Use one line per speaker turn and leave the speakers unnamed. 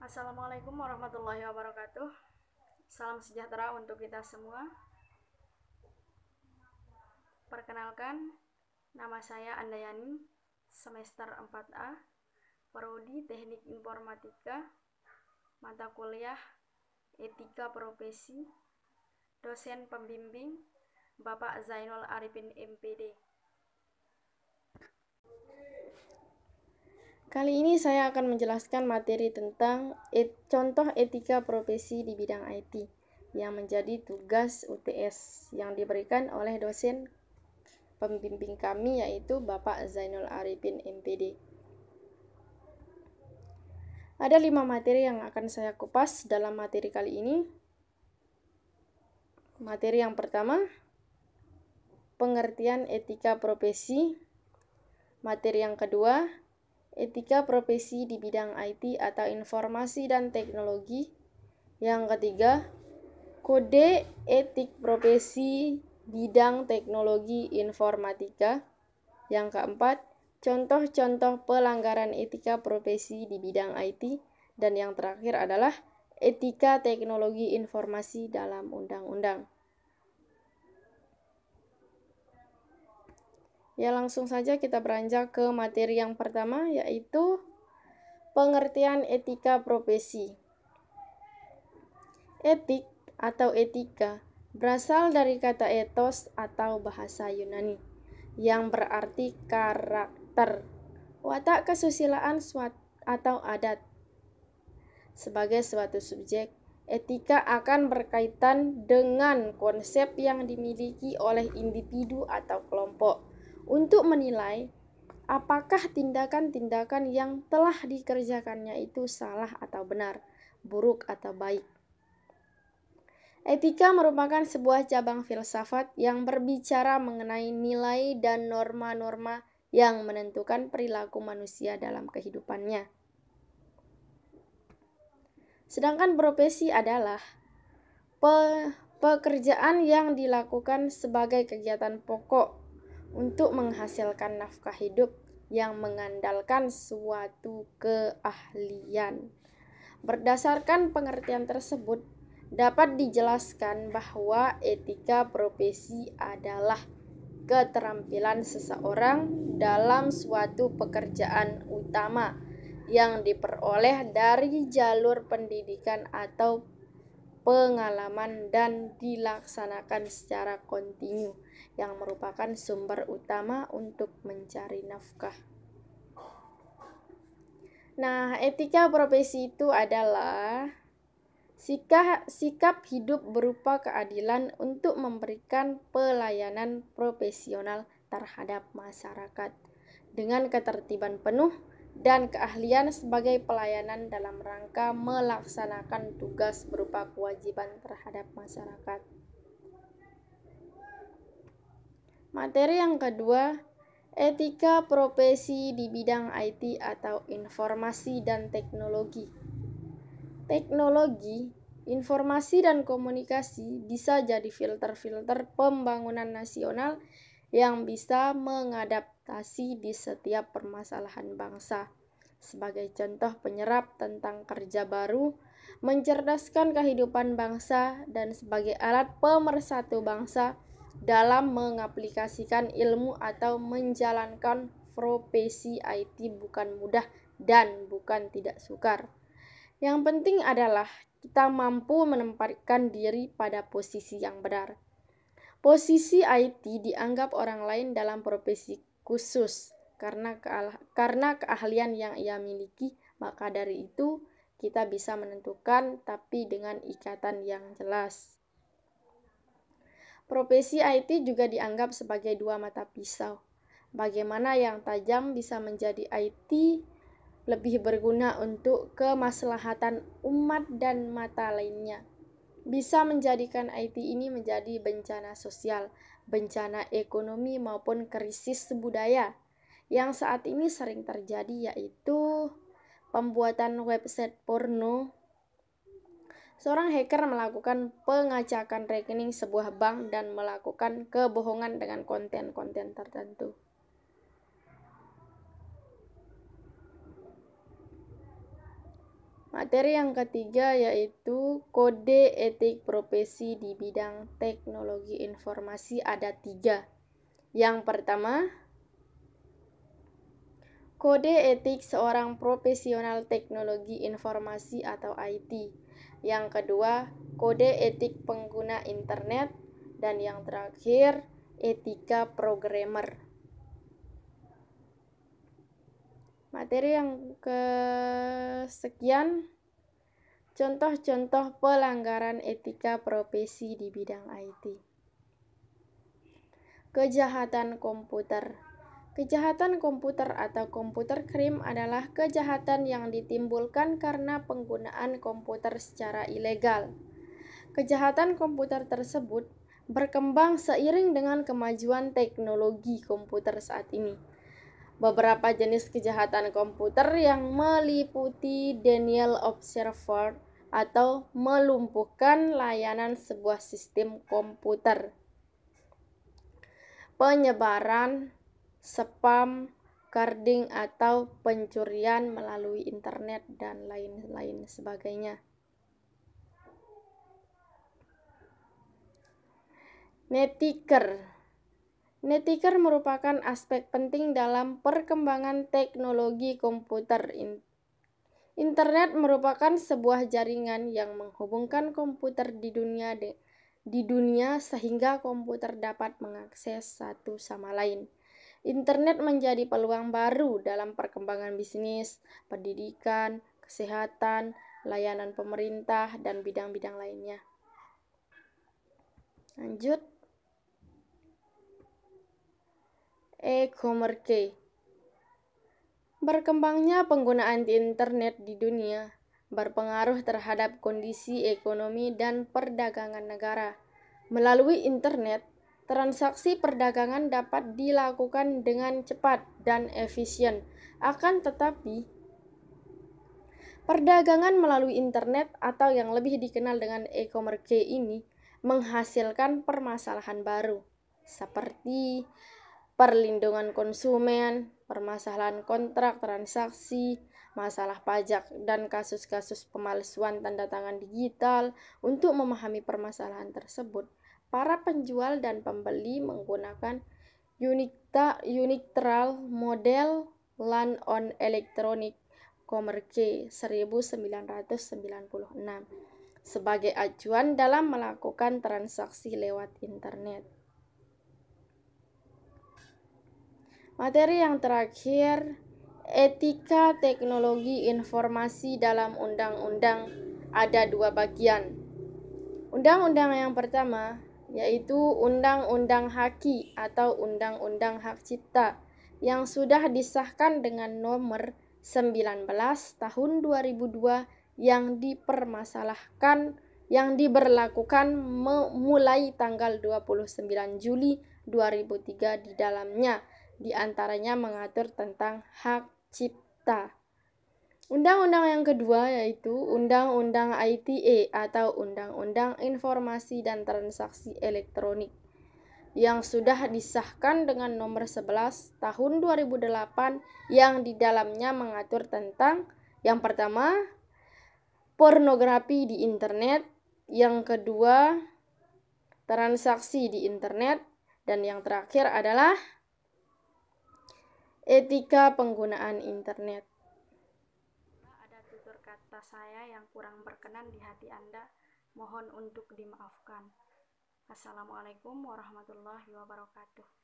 Assalamualaikum warahmatullahi wabarakatuh. Salam sejahtera untuk kita semua. Perkenalkan, nama saya Andayani, semester 4A, Prodi Teknik Informatika, mata kuliah Etika Profesi, dosen pembimbing Bapak Zainul Arifin MPD. Kali ini saya akan menjelaskan materi tentang contoh etika profesi di bidang IT yang menjadi tugas UTS yang diberikan oleh dosen pembimbing kami, yaitu Bapak Zainul Arifin MPD. Ada 5 materi yang akan saya kupas dalam materi kali ini. Materi yang pertama, pengertian etika profesi. Materi yang kedua, etika profesi di bidang IT atau informasi dan teknologi. Yang ketiga, kode etik profesi bidang teknologi informatika. Yang keempat, contoh-contoh pelanggaran etika profesi di bidang IT. Dan yang terakhir adalah etika teknologi informasi dalam undang-undang. Ya, langsung saja kita beranjak ke materi yang pertama, yaitu pengertian etika profesi. Etik atau etika berasal dari kata ethos atau bahasa Yunani yang berarti karakter, watak kesusilaan atau adat. Sebagai suatu subjek, etika akan berkaitan dengan konsep yang dimiliki oleh individu atau kelompok untuk menilai apakah tindakan-tindakan yang telah dikerjakannya itu salah atau benar, buruk atau baik. Etika merupakan sebuah cabang filsafat yang berbicara mengenai nilai dan norma-norma yang menentukan perilaku manusia dalam kehidupannya. Sedangkan profesi adalah pekerjaan yang dilakukan sebagai kegiatan pokok untuk menghasilkan nafkah hidup yang mengandalkan suatu keahlian. Berdasarkan pengertian tersebut, dapat dijelaskan bahwa etika profesi adalah keterampilan seseorang dalam suatu pekerjaan utama yang diperoleh dari jalur pendidikan atau pengalaman dan dilaksanakan secara kontinu yang merupakan sumber utama untuk mencari nafkah. Nah, etika profesi itu adalah sikap hidup berupa keadilan untuk memberikan pelayanan profesional terhadap masyarakat dengan ketertiban penuh dan keahlian sebagai pelayanan dalam rangka melaksanakan tugas berupa kewajiban terhadap masyarakat. Materi yang kedua, etika profesi di bidang IT atau informasi dan teknologi. Teknologi, informasi dan komunikasi bisa jadi filter-filter pembangunan nasional yang bisa mengadaptasi di setiap permasalahan bangsa. Sebagai contoh penyerap tentang kerja baru, mencerdaskan kehidupan bangsa, dan sebagai alat pemersatu bangsa dalam mengaplikasikan ilmu atau menjalankan profesi IT bukan mudah dan bukan tidak sukar. Yang penting adalah kita mampu menempatkan diri pada posisi yang benar. Posisi IT dianggap orang lain dalam profesi khusus karena keahlian yang ia miliki, maka dari itu kita bisa menentukan tapi dengan ikatan yang jelas. Profesi IT juga dianggap sebagai dua mata pisau. Bagaimana yang tajam bisa menjadi IT lebih berguna untuk kemaslahatan umat dan mata lainnya, bisa menjadikan IT ini menjadi bencana sosial, bencana ekonomi maupun krisis budaya yang saat ini sering terjadi, yaitu pembuatan website porno. Seorang hacker melakukan pengacakan rekening sebuah bank dan melakukan kebohongan dengan konten-konten tertentu. Materi yang ketiga yaitu kode etik profesi di bidang teknologi informasi, ada 3. Yang pertama, kode etik seorang profesional teknologi informasi atau IT. Yang kedua, kode etik pengguna internet. Dan yang terakhir, etika programmer. Materi yang kesekian, contoh-contoh pelanggaran etika profesi di bidang IT. Kejahatan komputer. Kejahatan komputer atau computer crime adalah kejahatan yang ditimbulkan karena penggunaan komputer secara ilegal. Kejahatan komputer tersebut berkembang seiring dengan kemajuan teknologi komputer saat ini. Beberapa jenis kejahatan komputer yang meliputi denial of server atau melumpuhkan layanan sebuah sistem komputer, penyebaran spam, carding atau pencurian melalui internet dan lain-lain sebagainya. Netiker. Netiker merupakan aspek penting dalam perkembangan teknologi komputer. Internet merupakan sebuah jaringan yang menghubungkan komputer di dunia sehingga komputer dapat mengakses satu sama lain. Internet menjadi peluang baru dalam perkembangan bisnis, pendidikan, kesehatan, layanan pemerintah, dan bidang-bidang lainnya. Lanjut. E-commerce. Berkembangnya penggunaan internet di dunia berpengaruh terhadap kondisi ekonomi dan perdagangan negara. Melalui internet, transaksi perdagangan dapat dilakukan dengan cepat dan efisien. Akan tetapi, perdagangan melalui internet atau yang lebih dikenal dengan e-commerce ini menghasilkan permasalahan baru seperti perlindungan konsumen, permasalahan kontrak transaksi, masalah pajak, dan kasus-kasus pemalsuan tanda tangan digital. Untuk memahami permasalahan tersebut, para penjual dan pembeli menggunakan unilateral model Land on Electronic Commerce 1996 sebagai acuan dalam melakukan transaksi lewat internet. Materi yang terakhir, etika teknologi informasi dalam undang-undang, ada 2 bagian. Undang-undang yang pertama yaitu Undang-Undang Haki atau Undang-Undang Hak Cipta yang sudah disahkan dengan nomor 19 tahun 2002 yang diberlakukan mulai tanggal 29 Juli 2003. Di dalamnya di antaranya mengatur tentang hak cipta. Undang-undang yang kedua yaitu Undang-Undang ITE atau Undang-Undang Informasi dan Transaksi Elektronik yang sudah disahkan dengan nomor 11 tahun 2008 yang di dalamnya mengatur tentang yang pertama, pornografi di internet, yang kedua, transaksi di internet, dan yang terakhir adalah etika penggunaan internet. Ada tutur kata saya yang kurang berkenan di hati Anda, mohon untuk dimaafkan. Assalamualaikum warahmatullahi wabarakatuh.